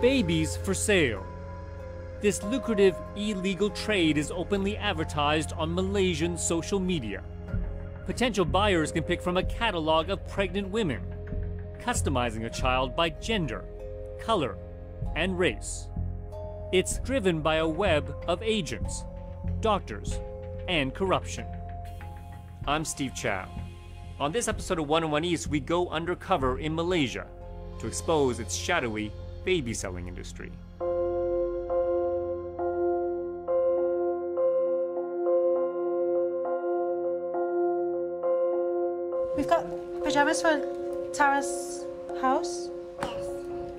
Babies for sale. This lucrative illegal trade is openly advertised on Malaysian social media. Potential buyers can pick from a catalog of pregnant women, customizing a child by gender, color, and race. It's driven by a web of agents, doctors, and corruption. I'm Steve Chow. On this episode of 101 East, we go undercover in Malaysia to expose its shadowy baby selling industry. We've got pajamas for Tara's house. Yes.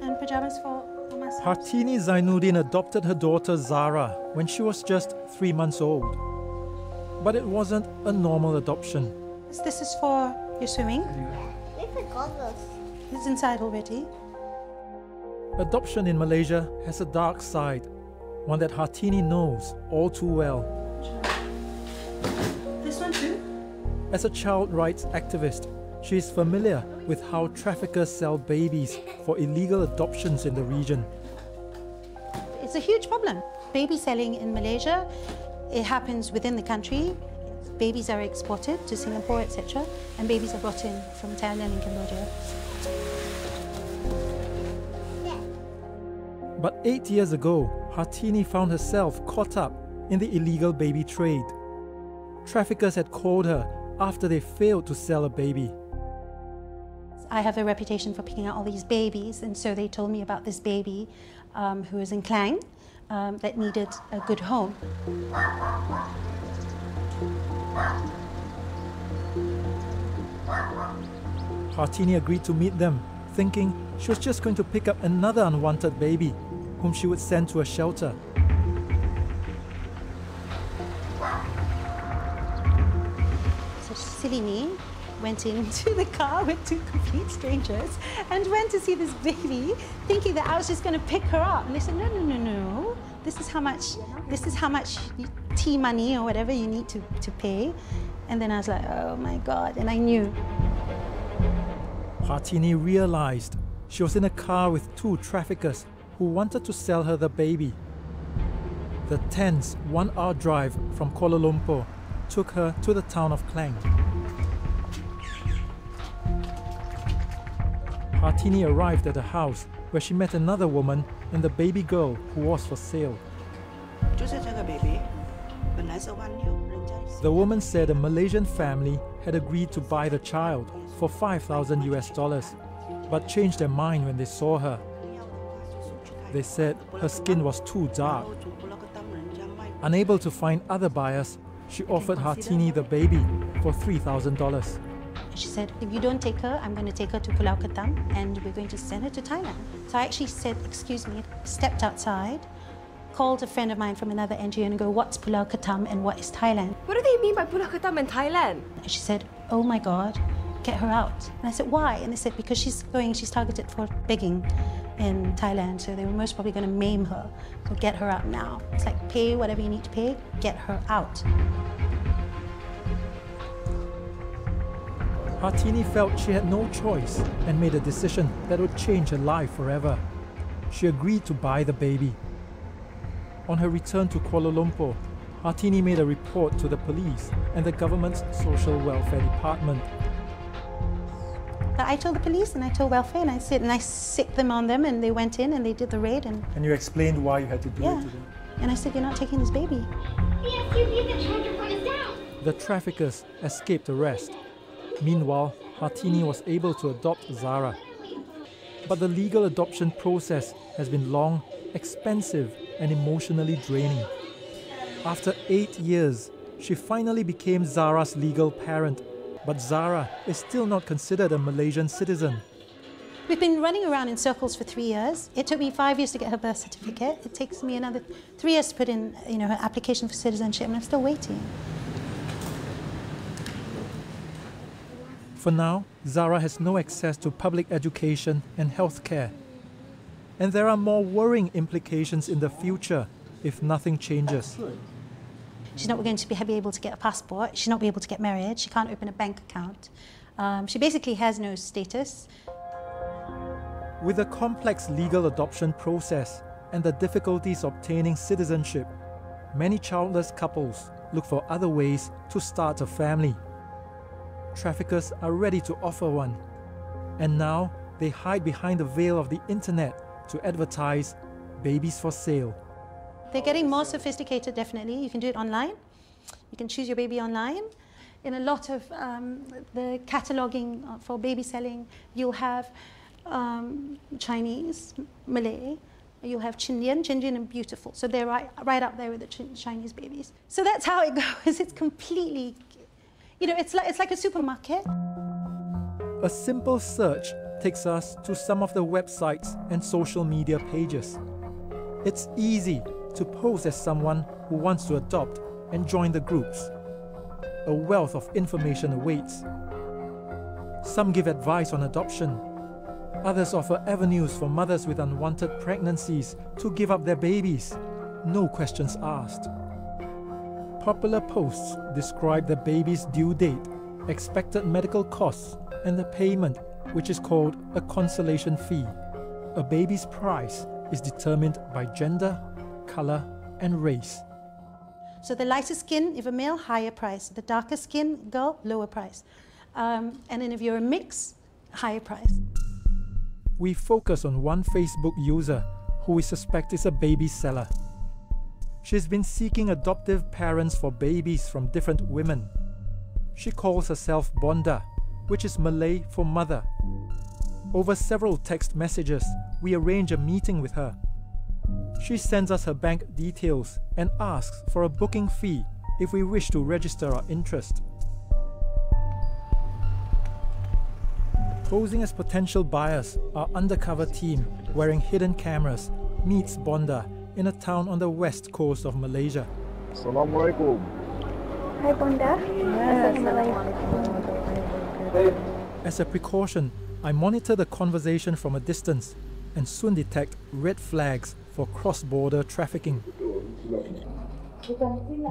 And pajamas for Mama's house. Hartini Zainuddin adopted her daughter Zara when she was just 3 months old. But it wasn't a normal adoption. This is for your swimming. We forgot this. It's inside already. Adoption in Malaysia has a dark side, one that Hartini knows all too well. This one too? As a child rights activist, she is familiar with how traffickers sell babies for illegal adoptions in the region. It's a huge problem. Baby selling in Malaysia, it happens within the country. Babies are exported to Singapore, etc., and babies are brought in from Thailand and Cambodia. But 8 years ago, Hartini found herself caught up in the illegal baby trade. Traffickers had called her after they failed to sell a baby. I have a reputation for picking out all these babies, and so they told me about this baby who was in Klang that needed a good home. Hartini agreed to meet them, thinking she was just going to pick up another unwanted baby whom she would send to a shelter. So silly me went into the car with two complete strangers and went to see this baby, thinking that I was just going to pick her up. And they said, no, no, no, no. This is how much tea money or whatever you need to pay. And then I was like, oh my God, and I knew. Hartini realized she was in a car with two traffickers who wanted to sell her the baby. The tense 1-hour drive from Kuala Lumpur took her to the town of Klang. Hartini arrived at a house where she met another woman and the baby girl who was for sale. The woman said a Malaysian family had agreed to buy the child for $5,000, but changed their mind when they saw her. They said her skin was too dark. Unable to find other buyers, she offered Hartini the baby for $3,000. She said, if you don't take her, I'm going to take her to Pulau Ketam and we're going to send her to Thailand. So I actually said, excuse me, stepped outside, called a friend of mine from another NGO and go, what's Pulau Ketam and what is Thailand? What do they mean by Pulau Ketam and Thailand? And she said, oh my God, get her out. And I said, why? And they said, because she's targeted for begging in Thailand, so they were most probably going to maim her. So get her out now. It's like, pay whatever you need to pay, get her out. Hartini felt she had no choice and made a decision that would change her life forever. She agreed to buy the baby. On her return to Kuala Lumpur, Hartini made a report to the police and the government's social welfare department. I told the police and I told welfare and I sicked them on them and they went in and they did the raid and you explained why you had to do it to them? And I said, you're not taking this baby. Yes, you need the charger for his dad. The traffickers escaped arrest. Meanwhile, Hartini was able to adopt Zara. But the legal adoption process has been long, expensive, and emotionally draining. After 8 years, she finally became Zara's legal parent, but Zara is still not considered a Malaysian citizen. We've been running around in circles for 3 years. It took me 5 years to get her birth certificate. It takes me another 3 years to put in, her application for citizenship, and I'm still waiting. For now, Zara has no access to public education and healthcare. And there are more worrying implications in the future if nothing changes. She's not going to be able to get a passport. She's not be able to get married. She can't open a bank account. She basically has no status. With the complex legal adoption process and the difficulties obtaining citizenship, many childless couples look for other ways to start a family. Traffickers are ready to offer one, and now they hide behind the veil of the internet to advertise babies for sale. They're getting more sophisticated, definitely. You can do it online. You can choose your baby online. In a lot of the cataloguing for baby selling, you'll have Chinese, Malay, you'll have Chindian and beautiful. So they're right up there with the Chinese babies. So that's how it goes. It's completely, you know, it's like a supermarket. A simple search takes us to some of the websites and social media pages. It's easy to pose as someone who wants to adopt and join the groups. A wealth of information awaits. Some give advice on adoption. Others offer avenues for mothers with unwanted pregnancies to give up their babies, no questions asked. Popular posts describe the baby's due date, expected medical costs, and the payment, which is called a consolation fee. A baby's price is determined by gender, color, and race. So the lighter skin, if a male, higher price. The darker skin girl, lower price. And then if you're a mix, higher price. We focus on one Facebook user who we suspect is a baby seller. She's been seeking adoptive parents for babies from different women. She calls herself Bonda, which is Malay for mother. Over several text messages, we arrange a meeting with her. She sends us her bank details and asks for a booking fee if we wish to register our interest. Posing as potential buyers, our undercover team, wearing hidden cameras, meets Bonda in a town on the west coast of Malaysia. Assalamualaikum. Hi, Bonda. As a precaution, I monitor the conversation from a distance and soon detect red flags for cross-border trafficking.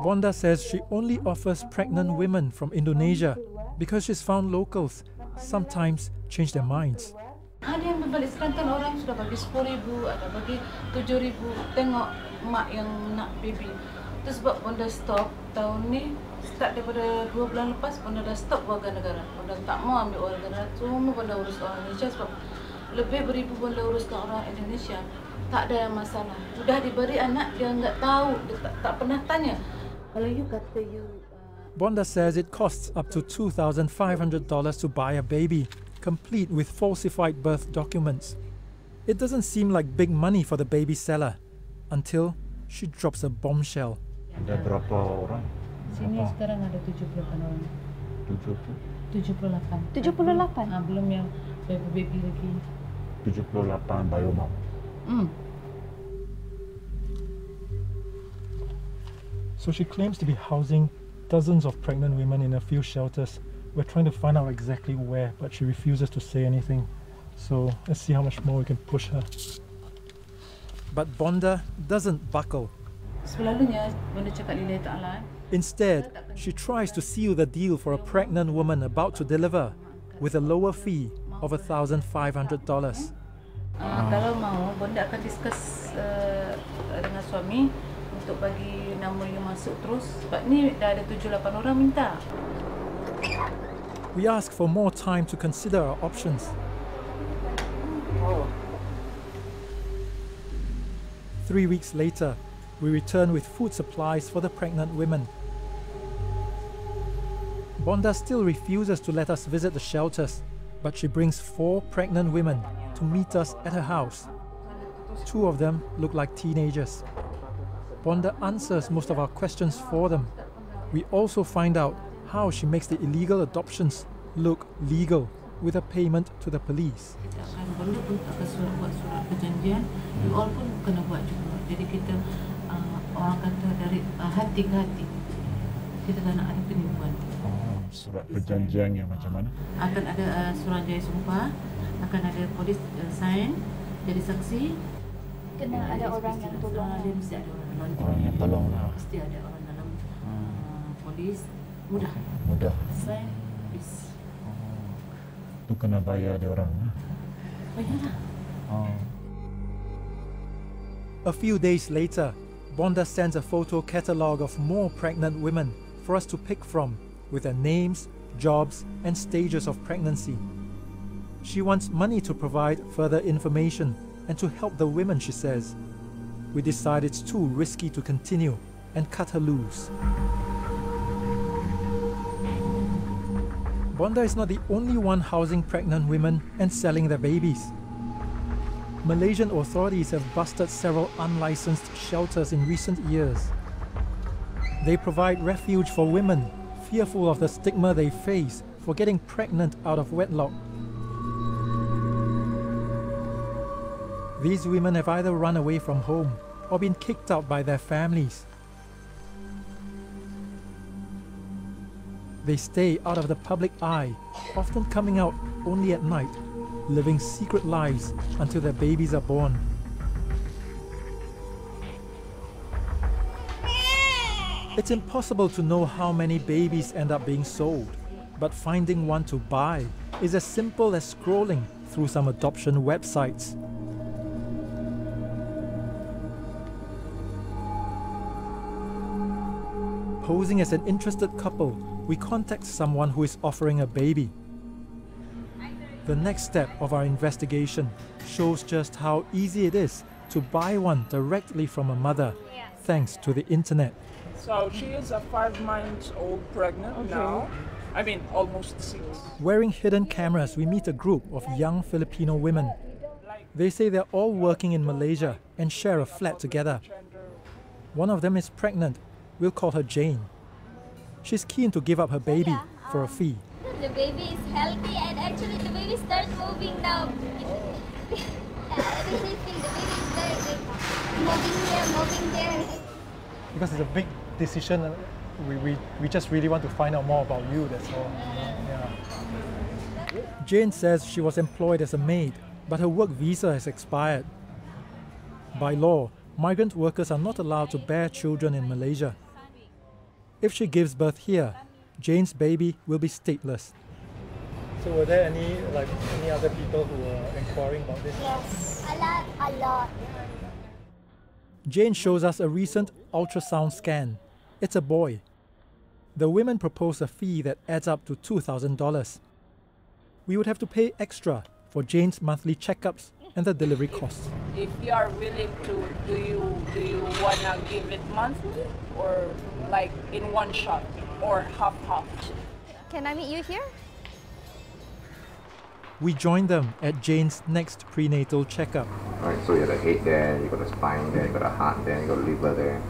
Bonda says she only offers pregnant women from Indonesia because she's found locals sometimes change their minds. Ada yang berbalik Kelantan, orang sudah bagi 10,000, ada bagi 7,000. Tengok mak yang nak baby. Itu sebab Bonda stop tahun ni, start daripada 2 bulan lepas, Bonda dah stop warga negara. Bonda tak mau ambil warga negara, cuma Bonda urus orang Indonesia sebab lebih beribu Bonda uruskan orang Indonesia. Tak ada yang masalah. Sudah diberi anak, dia enggak tahu, dia tak pernah tanya. Kalau you kata you Bonda says it costs up to $2,500 to buy a baby, complete with falsified birth documents. It doesn't seem like big money for the baby seller until she drops a bombshell. Ada berapa orang? Sini sekarang ada 78 orang. 78. 78? Belum yang baby lagi. 78 baru mau. So she claims to be housing dozens of pregnant women in a few shelters. We're trying to find out exactly where, but she refuses to say anything. So let's see how much more we can push her. But Bonda doesn't buckle. Selalunya Bonda cakap lillahi ta'ala. Instead, she tries to seal the deal for a pregnant woman about to deliver with a lower fee of $1,500. Kalau mau, Bonda akan discuss dengan suami untuk bagi nama yang masuk terus. Sebab ni dah ada 7-8 orang minta. We ask for more time to consider our options. 3 weeks later, we return with food supplies for the pregnant women. Bonda still refuses to let us visit the shelters, but she brings 4 pregnant women to meet us at her house. 2 of them look like teenagers. Bonda answers most of our questions for them. We also find out how she makes the illegal adoptions look legal with a payment to the police. Bonda pun akan buat surat perjanjian, you all pun kena buat juga. Jadi kita orang kata dari hati ke hati, kita tak nak ada penipuan. Surat perjanjian yang macam mana? Akan ada surat jaya sumpah, akan ada polis sign jadi saksi. Kena ada orang yang tolong. Dia mesti ada orang yang tolong lah. Mesti ada orang dalam polis. Mudah. Sign, please. Tu kena bayar dia orang. Bayarlah. Oh. A few days later, Bonda sends a photo catalogue of more pregnant women for us to pick from, with their names, jobs, and stages of pregnancy. She wants money to provide further information and to help the women, she says. We decide it's too risky to continue and cut her loose. Bonda is not the only one housing pregnant women and selling their babies. Malaysian authorities have busted several unlicensed shelters in recent years. They provide refuge for women fearful of the stigma they face for getting pregnant out of wedlock. These women have either run away from home or been kicked out by their families. They stay out of the public eye, often coming out only at night, living secret lives until their babies are born. It's impossible to know how many babies end up being sold, but finding one to buy is as simple as scrolling through some adoption websites. Posing as an interested couple, we contact someone who is offering a baby. The next step of our investigation shows just how easy it is to buy one directly from a mother, thanks to the internet. So she is a 5 months old pregnant now. I mean, almost 6. Wearing hidden cameras, we meet a group of young Filipino women. They say they're all working in Malaysia and share a flat together. One of them is pregnant. We'll call her Jane. She's keen to give up her baby for a fee. The baby is healthy and actually the baby starts moving now. Everything, the baby is there, moving here, moving there. Because it's a big decision, we just really want to find out more about you, that's all. Yeah. Jane says she was employed as a maid, but her work visa has expired. By law, migrant workers are not allowed to bear children in Malaysia. If she gives birth here, Jane's baby will be stateless. So were there any other people who were inquiring about this? Yes, a lot. Jane shows us a recent ultrasound scan. It's a boy. The women propose a fee that adds up to $2,000. We would have to pay extra for Jane's monthly checkups and the delivery costs. If you are willing to, do you wanna give it monthly or like in one shot or half? Can I meet you here? We join them at Jane's next prenatal checkup. Alright, so you got a head there, you got a spine there, you got a heart there, you got a liver there.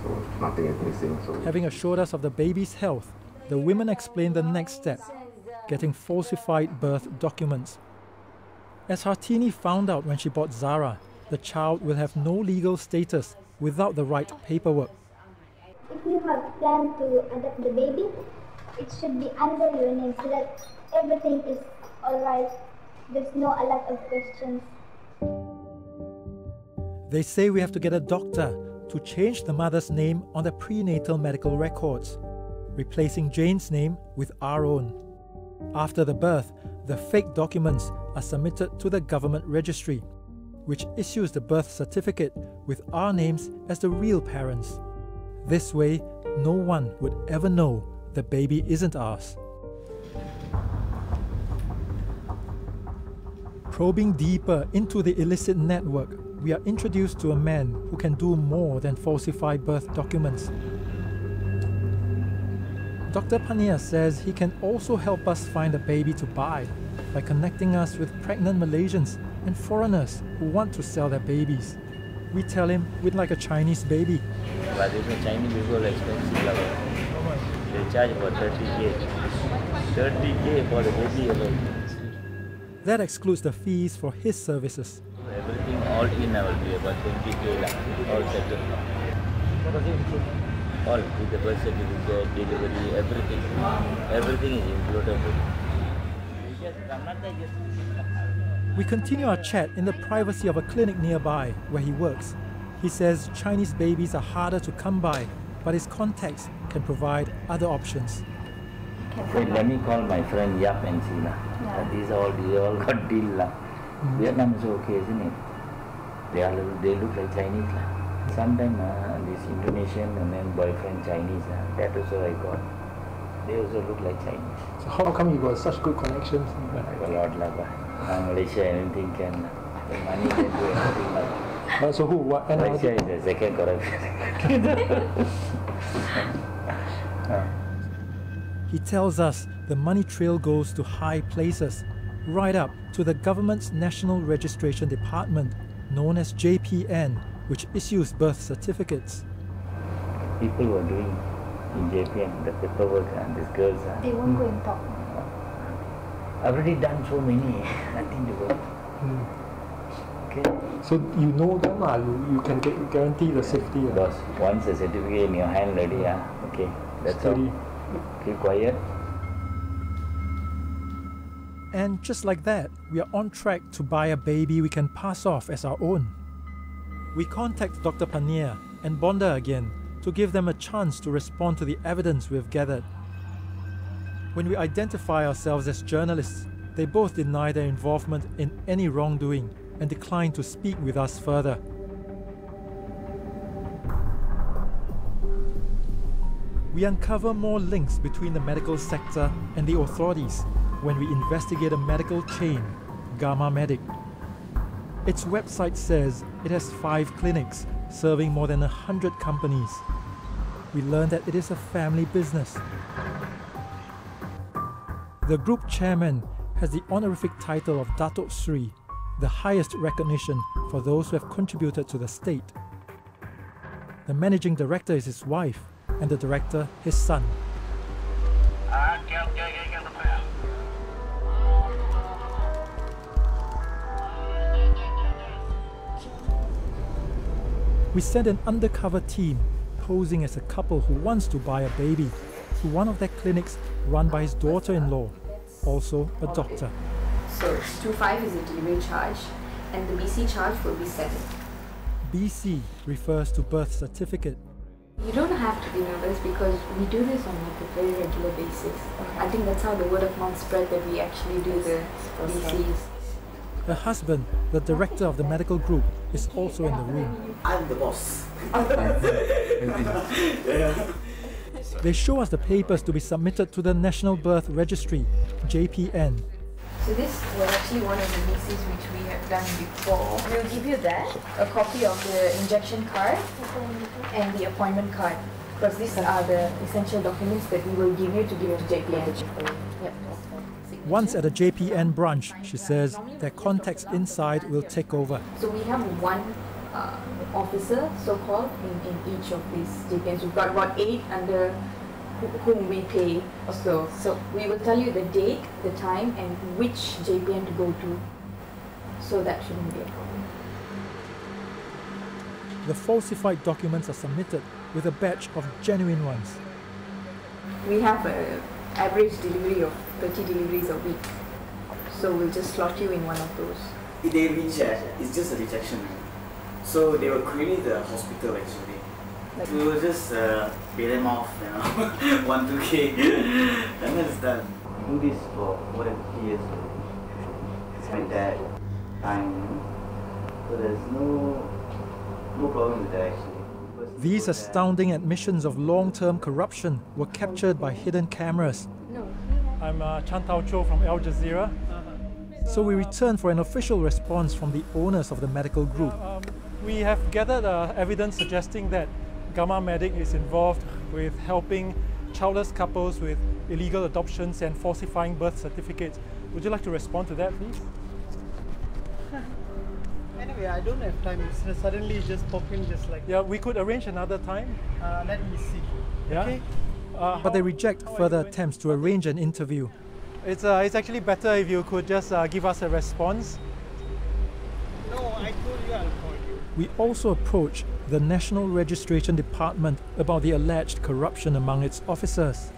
So nothing is missing. So having assured us of the baby's health, the women explain the next step, getting falsified birth documents. As Hartini found out when she bought Zara, the child will have no legal status without the right paperwork. If you have planned to adopt the baby, it should be under your name so that everything is alright. There's no a lot of questions. They say we have to get a doctor to change the mother's name on the prenatal medical records, replacing Jane's name with our own. After the birth, the fake documents are submitted to the government registry, which issues the birth certificate with our names as the real parents. This way, no one would ever know the baby isn't ours. Probing deeper into the illicit network, we are introduced to a man who can do more than falsify birth documents. Dr. Pania says he can also help us find a baby to buy by connecting us with pregnant Malaysians and foreigners who want to sell their babies. We tell him we'd like a Chinese baby. But it's a Chinese baby is expensive level. They charge for 30K. 30K for the baby alone. That excludes the fees for his services. Everything all in will be about 20K, all settled. What does it include? All, with the birth certificate, delivery, everything. Everything is included. We continue our chat in the privacy of a clinic nearby where he works. He says Chinese babies are harder to come by, but his contacts can provide other options. Wait, let me call my friend Yap and Sina. These all got deal. Vietnam is okay, isn't it? They look like Chinese. Sometimes this Indonesian and then boyfriend Chinese. That also I got. They also look like Chinese. So how come you got such good connections? I got a lot of Malaysia, anything can. The money can do anything . So who? What? Malaysia is the second corruption. He tells us the money trail goes to high places, right up to the government's National Registration Department, known as JPN, which issues birth certificates. People were doing in JPN the paperwork and these girls. They won't go and talk. I've already done so many, nothing to go. Okay. So you know them, you can guarantee the safety. Boss, once the certificate in your hand already, okay, that's Steady. all. Keep quiet. And just like that, we are on track to buy a baby we can pass off as our own. We contact Dr. Pania and Bonda again to give them a chance to respond to the evidence we've gathered. When we identify ourselves as journalists, they both deny their involvement in any wrongdoing and decline to speak with us further. We uncover more links between the medical sector and the authorities when we investigate a medical chain, Gamma Medic. Its website says it has 5 clinics serving more than 100 companies. We learn that it is a family business. The group chairman has the honorific title of Datuk Sri, the highest recognition for those who have contributed to the state. The managing director is his wife, and the director his son. We send an undercover team posing as a couple who wants to buy a baby to one of their clinics run by his daughter-in-law, also a doctor. So 2.5 is the delivery charge and the BC charge will be 7. BC refers to birth certificate. You don't have to be nervous because we do this on like a very regular basis. I think that's how the word of mouth spread that we actually do the BCs. Her husband, the director of the medical group, is also in the room. I'm the boss. They show us the papers to be submitted to the National Birth Registry, JPN. So this was actually one of the BCs which we have done before. We'll give you that, a copy of the injection card and the appointment card. Because these are the essential documents that we will give you to give to JPN. Yep. Once at a JPN branch, she says, their contacts inside will take over. So we have one officer, so-called, in each of these JPNs. We've got about 8 under whom we pay also. So we will tell you the date, the time, and which JPN to go to. So that shouldn't be a problem. The falsified documents are submitted with a batch of genuine ones. We have an average delivery of 30 deliveries a week. So we'll just slot you in one of those. If they reject, it's just a rejection. So they will query the hospital actually. We will just pay them off, 1-2K, and then it's done. Do this for more than 50 years. My dad, so there's no problem with that actually. These astounding admissions of long-term corruption were captured by hidden cameras. I'm Chan Tao Cho from Al Jazeera. So we return for an official response from the owners of the medical group. We have gathered evidence suggesting that Gamma Medic is involved with helping childless couples with illegal adoptions and falsifying birth certificates. Would you like to respond to that, please? Anyway, I don't have time. It's suddenly just pop in just like... Yeah, we could arrange another time. Let me see. Yeah? Okay? But they reject further attempts to arrange an interview. It's actually better if you could just give us a response. No, I told you I'll call you. We also approach the National Registration Department about the alleged corruption among its officers,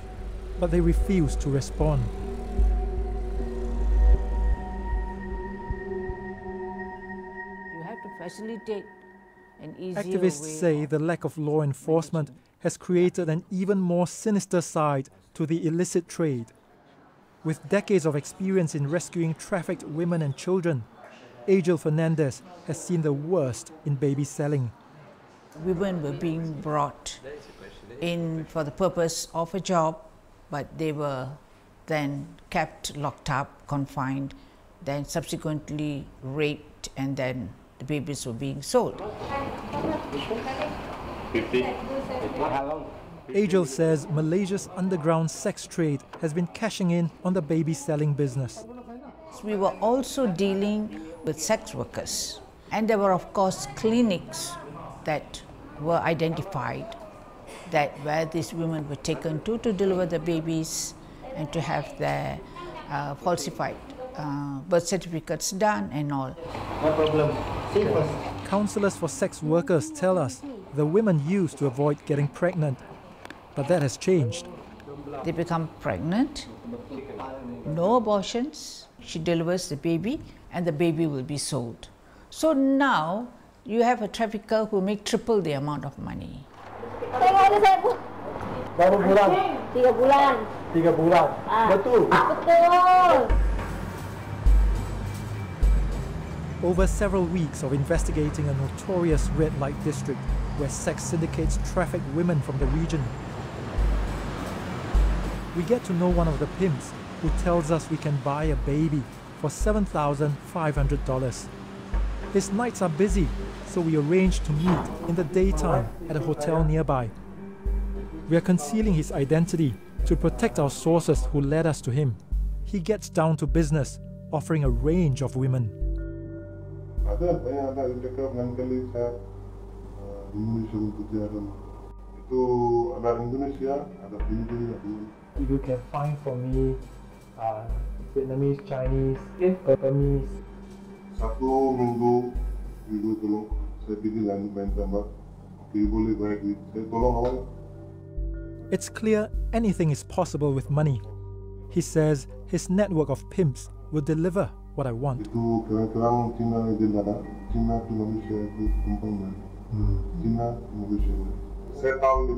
but they refuse to respond. You have to facilitate an easier Activists way say the lack of law enforcement has created an even more sinister side to the illicit trade. With decades of experience in rescuing trafficked women and children, Angel Fernandez has seen the worst in baby selling. Women were being brought in for the purpose of a job, but they were then kept locked up, confined, then subsequently raped, and then the babies were being sold. Angel says Malaysia's underground sex trade has been cashing in on the baby selling business. We were also dealing with sex workers, and there were of course clinics that were identified that where these women were taken to deliver the babies and to have their falsified birth certificates done and all. No problem. Counsellors for sex workers tell us the women used to avoid getting pregnant, but that has changed. They become pregnant, no abortions, she delivers the baby and the baby will be sold. So now you have a trafficker who make triple the amount of money. Berapa bulan? 3 bulan. 3 bulan. Betul. Betul. Over several weeks of investigating a notorious red light district where sex syndicates traffic women from the region, we get to know one of the pimps who tells us we can buy a baby for $7,500. His nights are busy, so we arrange to meet in the daytime at a hotel nearby. We are concealing his identity to protect our sources who led us to him. He gets down to business, offering a range of women. Ada banyak anak yang cakap lain kali saya Indonesia untuk jalan. Itu anak Indonesia, ada Filipina, ada. If you can find for me Vietnamese, Chinese, Burmese. Satu minggu tolong saya pergi main tambah. Okay, boleh banyak duit. Saya tolong awak. It's clear anything is possible with money. He says his network of pimps will deliver what I want. Itu kerang-kerang Cina Jazeera, Cina to Malaysia itu company. Cina to Malaysia. Saya tahu ini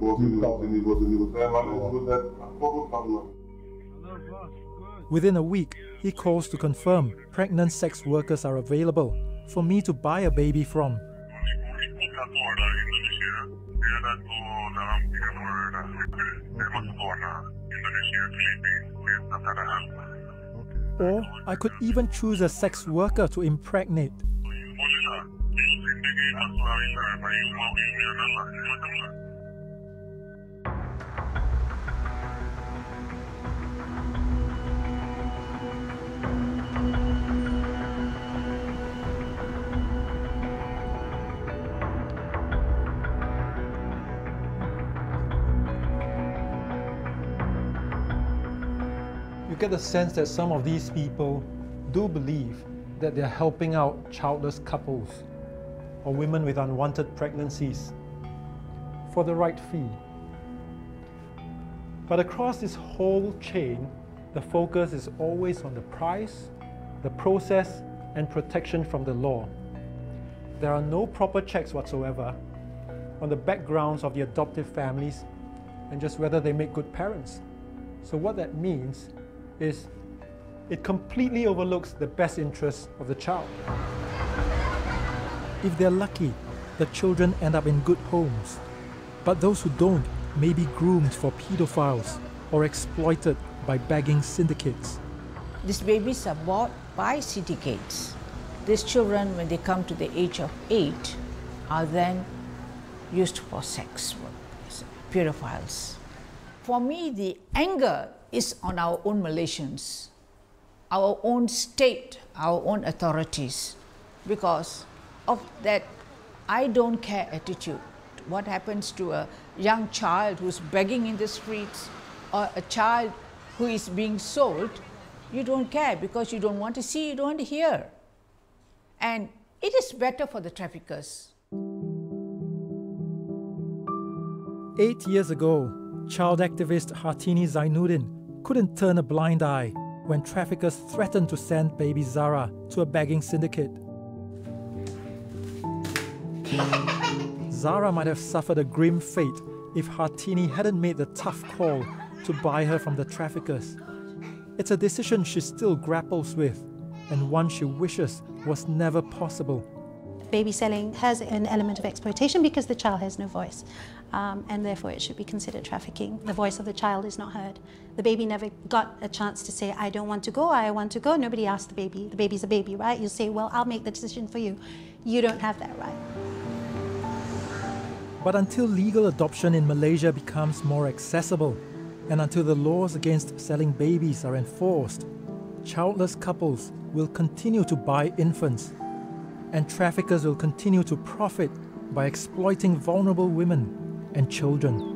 bos ini. Saya malu sebut that. Apa pun tahu. Within a week, he calls to confirm pregnant sex workers are available for me to buy a baby from. Or I could even choose a sex worker to impregnate. You get the sense that some of these people do believe that they're helping out childless couples or women with unwanted pregnancies for the right fee. But across this whole chain, the focus is always on the price, the process, and protection from the law. There are no proper checks whatsoever on the backgrounds of the adoptive families and just whether they make good parents. So what that means is it completely overlooks the best interests of the child. If they're lucky, the children end up in good homes. But those who don't may be groomed for pedophiles or exploited by begging syndicates. These babies are bought by syndicates. These children, when they come to the age of 8, are then used for sex work, pedophiles. For me, the anger is on our own Malaysians, our own state, our own authorities, because of that I don't care attitude. What happens to a young child who's begging in the streets or a child who is being sold, you don't care because you don't want to see, you don't want to hear. And it is better for the traffickers. 8 years ago, child activist Hartini Zainuddin couldn't turn a blind eye when traffickers threatened to send baby Zara to a begging syndicate. Zara might have suffered a grim fate if Hartini hadn't made the tough call to buy her from the traffickers. It's a decision she still grapples with, and one she wishes was never possible. Baby selling has an element of exploitation because the child has no voice, and therefore it should be considered trafficking. The voice of the child is not heard. The baby never got a chance to say, I don't want to go, I want to go. Nobody asked the baby. The baby's a baby, right? You say, well, I'll make the decision for you. You don't have that right. But until legal adoption in Malaysia becomes more accessible, and until the laws against selling babies are enforced, childless couples will continue to buy infants, and traffickers will continue to profit by exploiting vulnerable women and children.